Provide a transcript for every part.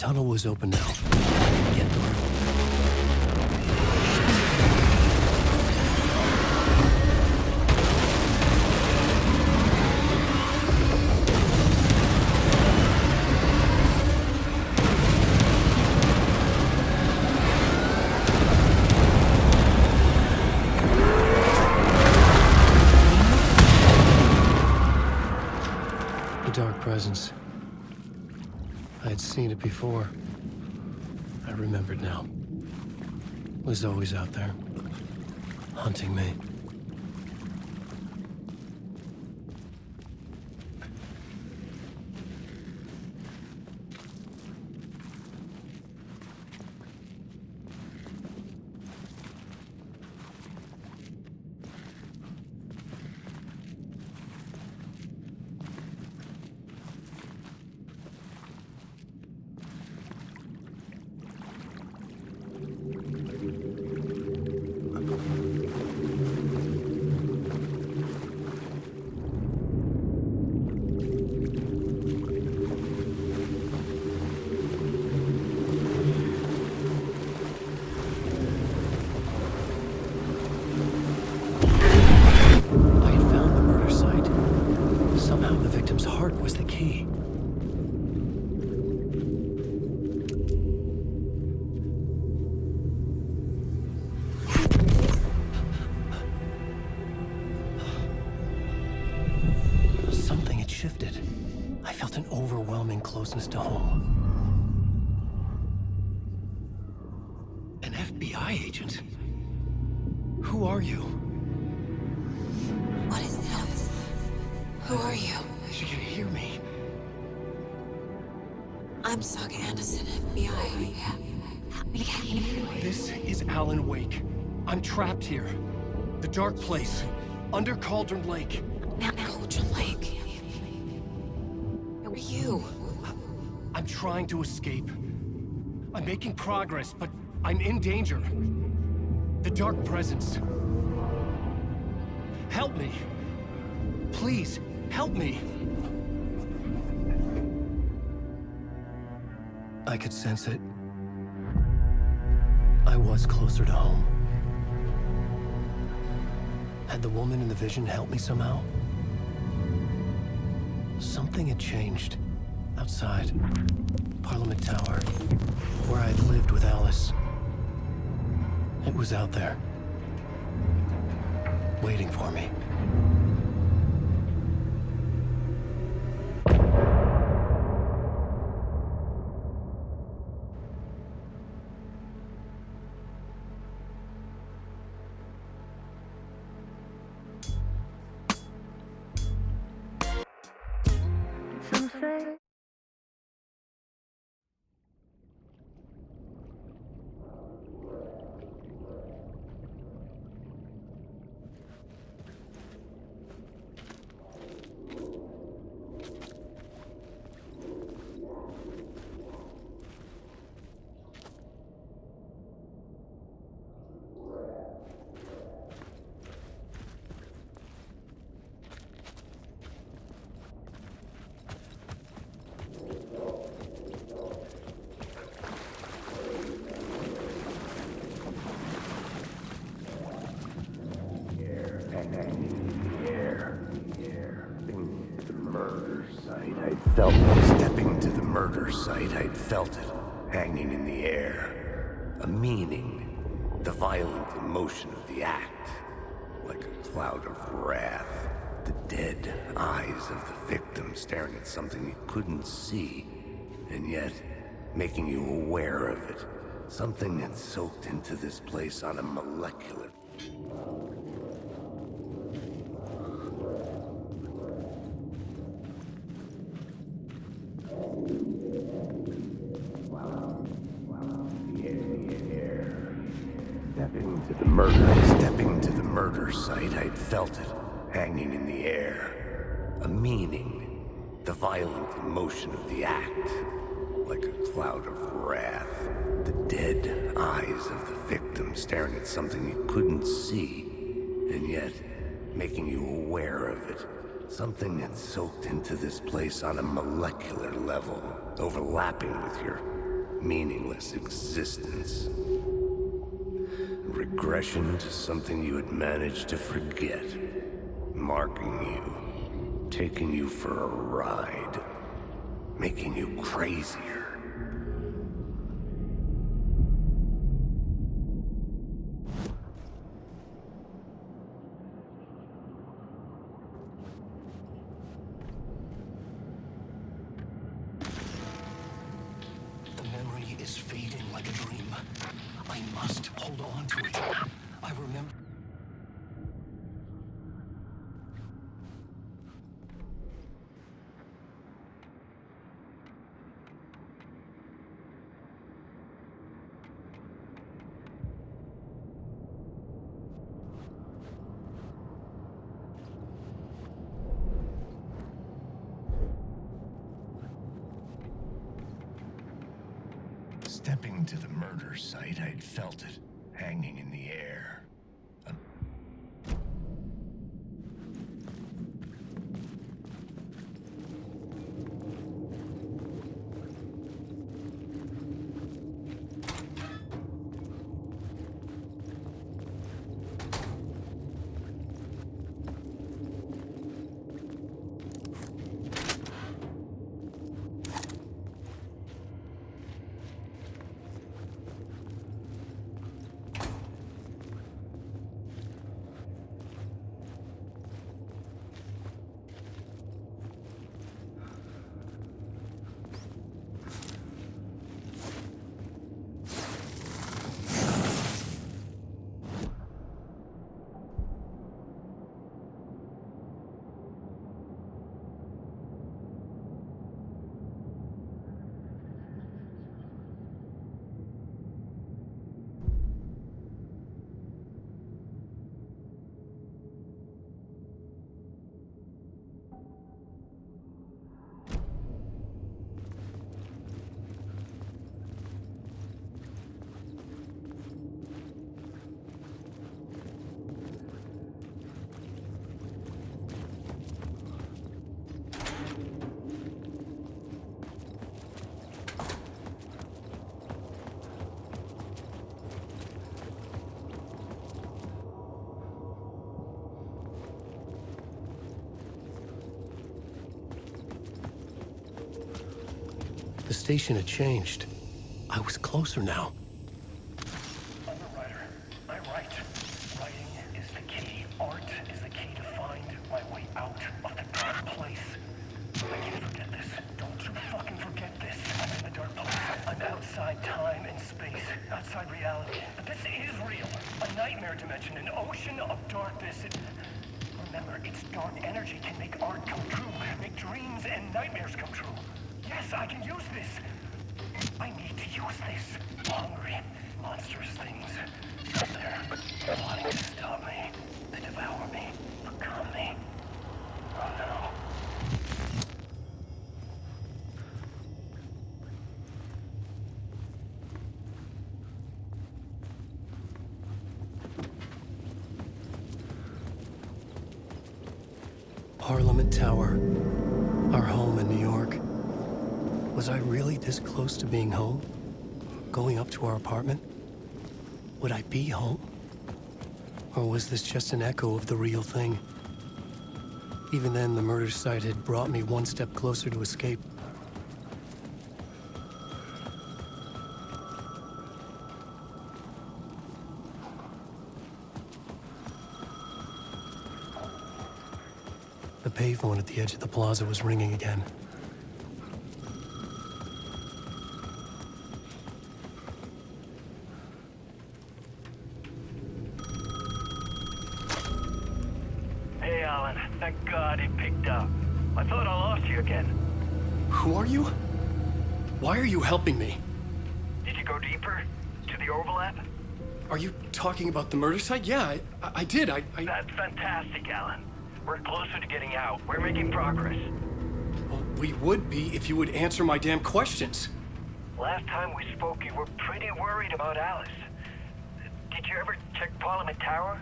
tunnel was open now. I could get through. The dark presence. I had seen it before. I remembered now. It was always out there, hunting me. Was the key. Something had shifted. I felt an overwhelming closeness to home. An FBI agent? Who are you? What is this? Who are you? She can hear me. I'm Saga Anderson, FBI. This is Alan Wake. I'm trapped here. The dark place. Under Cauldron Lake. Cauldron Lake. Who are you? I'm trying to escape. I'm making progress, but I'm in danger. The dark presence. Help me. Please, help me. I could sense it. I was closer to home. Had the woman in the vision helped me somehow? Something had changed. Outside. Parliament Tower. Where I'd lived with Alice. It was out there. Waiting for me. Stepping to the murder site, I'd felt it, hanging in the air. A meaning, the violent emotion of the act, like a cloud of wrath. The dead eyes of the victim staring at something you couldn't see, and yet making you aware of it. Something that soaked into this place on a molecular... Stepping to the murder site, I'd felt it, hanging in the air. A meaning, the violent emotion of the act, like a cloud of wrath. The dead eyes of the victim staring at something you couldn't see, and yet making you aware of it. Something that soaked into this place on a molecular level, overlapping with your meaningless existence. Regression to something you had managed to forget. Marking you, taking you for a ride, making you crazier. The memory is fading like a dream. I must hold on to it. I remember. Stepping to the murder site, I'd felt it, hanging in the air. The station had changed. I was closer now. I'm a writer. I write. Writing is the key. Art is the key to find my way out of the dark place. I can't forget this. Don't you fucking forget this. I'm in the dark place. I'm outside time and space. Outside reality. But this is real. A nightmare dimension. An ocean of darkness. Remember, its dark energy can make art come true. Make dreams and nightmares come true. Yes, I can use this. I need to use this. Hungry, monstrous things. They're plotting to stop me. They devour me. Become me. Oh no. Parliament Tower. Our home in New York. Was I really this close to being home? Going up to our apartment? Would I be home? Or was this just an echo of the real thing? Even then, the murder site had brought me one step closer to escape. The payphone at the edge of the plaza was ringing again. Hey, Alan. Thank God it picked up. I thought I lost you again. Who are you? Why are you helping me? Did you go deeper? To the overlap? Are you talking about the murder site? Yeah, I did. That's fantastic, Alan. We're closer to getting out. We're making progress. Well, we would be if you would answer my damn questions. Last time we spoke, you were pretty worried about Alice. Did you ever check Parliament Tower?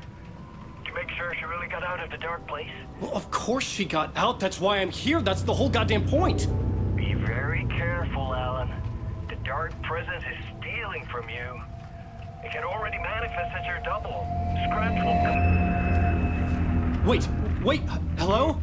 To make sure she really got out of the dark place? Well, of course she got out. That's why I'm here. That's the whole goddamn point. Be very careful, Alan. The dark presence is stealing from you, it can already manifest as your double. Scratch will come. Wait, hello?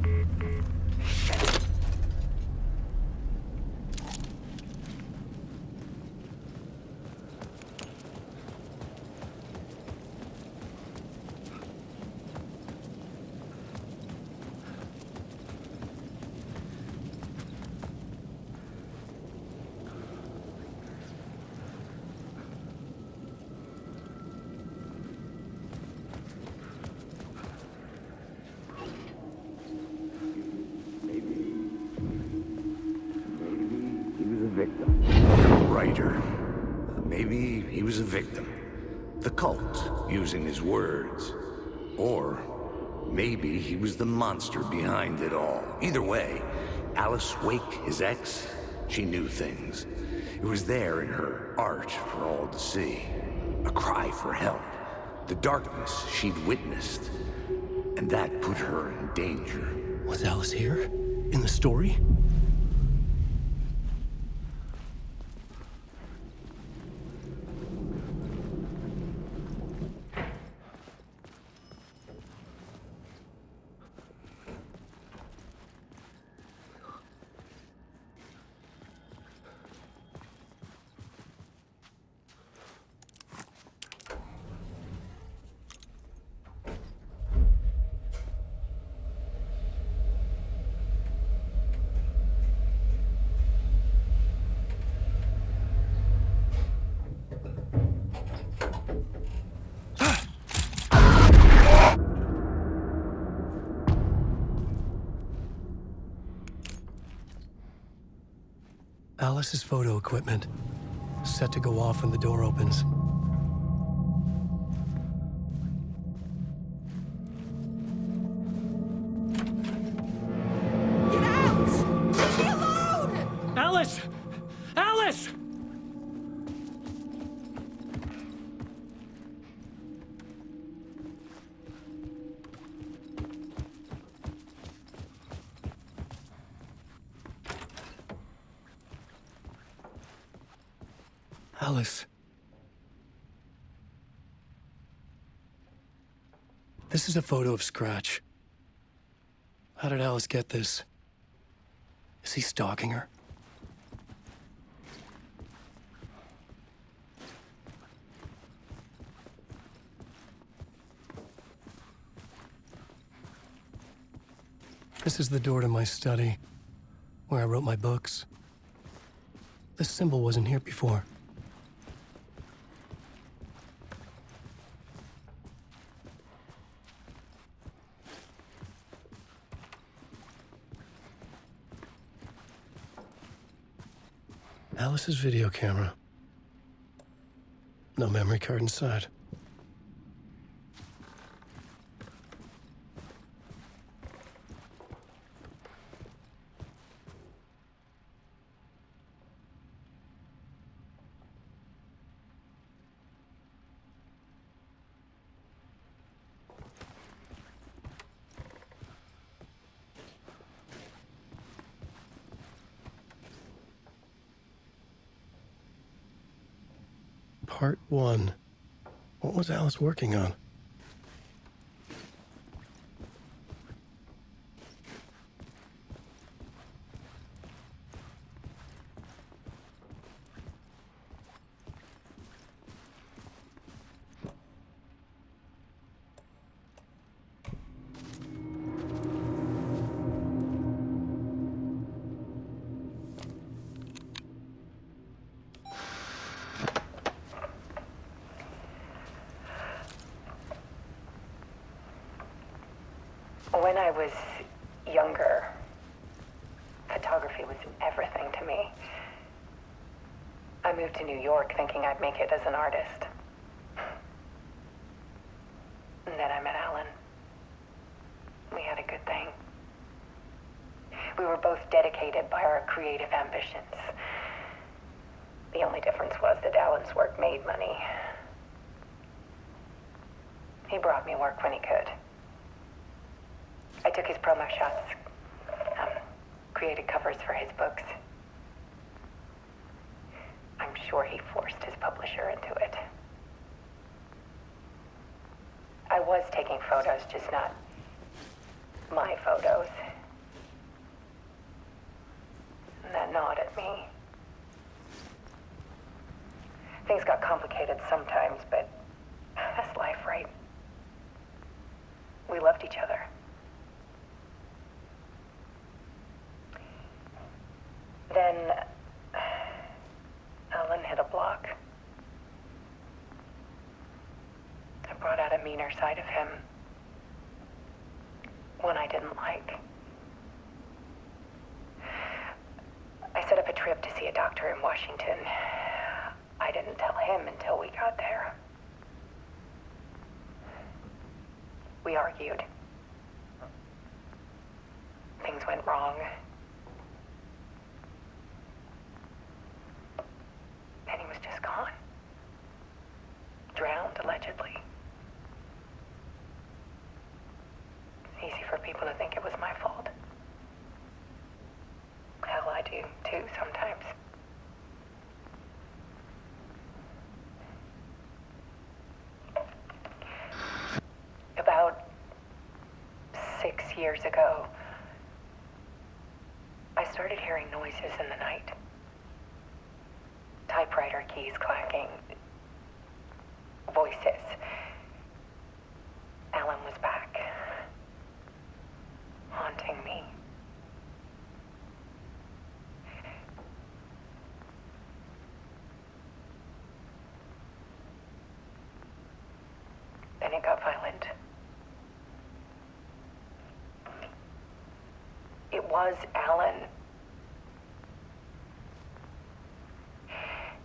Maybe he was a victim. The cult, using his words. Or maybe he was the monster behind it all. Either way, Alice Wake, his ex, she knew things. It was there in her art for all to see. A cry for help. The darkness she'd witnessed. And that put her in danger. Was Alice here? In the story? Alice's photo equipment, set to go off when the door opens. Get out! Leave me alone! Alice! Alice! Alice. This is a photo of Scratch. How did Alice get this? Is he stalking her? This is the door to my study, where I wrote my books. This symbol wasn't here before. Alice's video camera. No memory card inside. Part 1. What was Alice working on? When I was younger, photography was everything to me. I moved to New York thinking I'd make it as an artist. And then I met Alan. We had a good thing. We were both dedicated by our creative ambitions. The only difference was that Alan's work made money. He brought me work when he could. I took his promo shots, created covers for his books. I'm sure he forced his publisher into it. I was taking photos, just not my photos. And that gnawed at me. Things got complicated sometimes, but that's life, right? We loved each other. Then Alan hit a block. I brought out a meaner side of him. One I didn't like. I set up a trip to see a doctor in Washington. I didn't tell him until we got there. We argued. Things went wrong. And he was just gone. Drowned, allegedly. It's easy for people to think it was my fault. Hell, I do, too, sometimes. About 6 years ago, I started hearing noises in the night. Typewriter keys clacking. Voices. Alan was back. Haunting me. Then it got violent. It was Alan.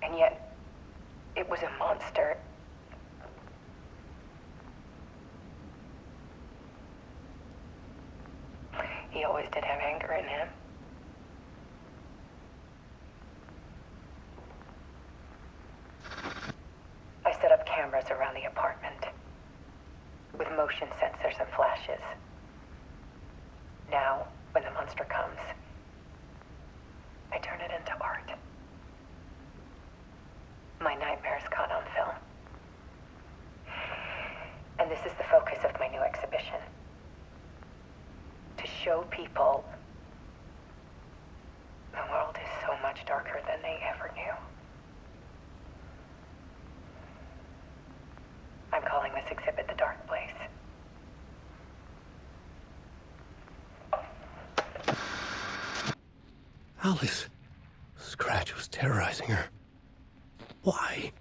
And yet, it was a monster. He always did have anger in him. I set up cameras around the apartment with motion sensors and flashes. Now, when the monster comes, I turn it into art. My nightmares caught on film. And this is the focus of my new exhibition. To show people the world is so much darker than they ever knew. I'm calling this exhibit The Dark Place. Alice. Scratch was terrorizing her. Why?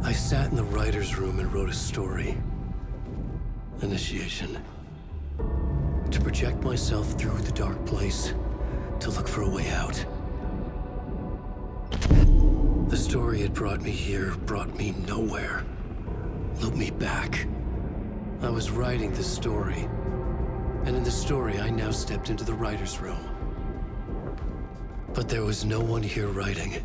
I sat in the writer's room and wrote a story. Initiation. To project myself through the dark place, to look for a way out. The story had brought me here, brought me nowhere. Looped me back. I was writing the story. And in the story, I now stepped into the writer's room. But there was no one here writing.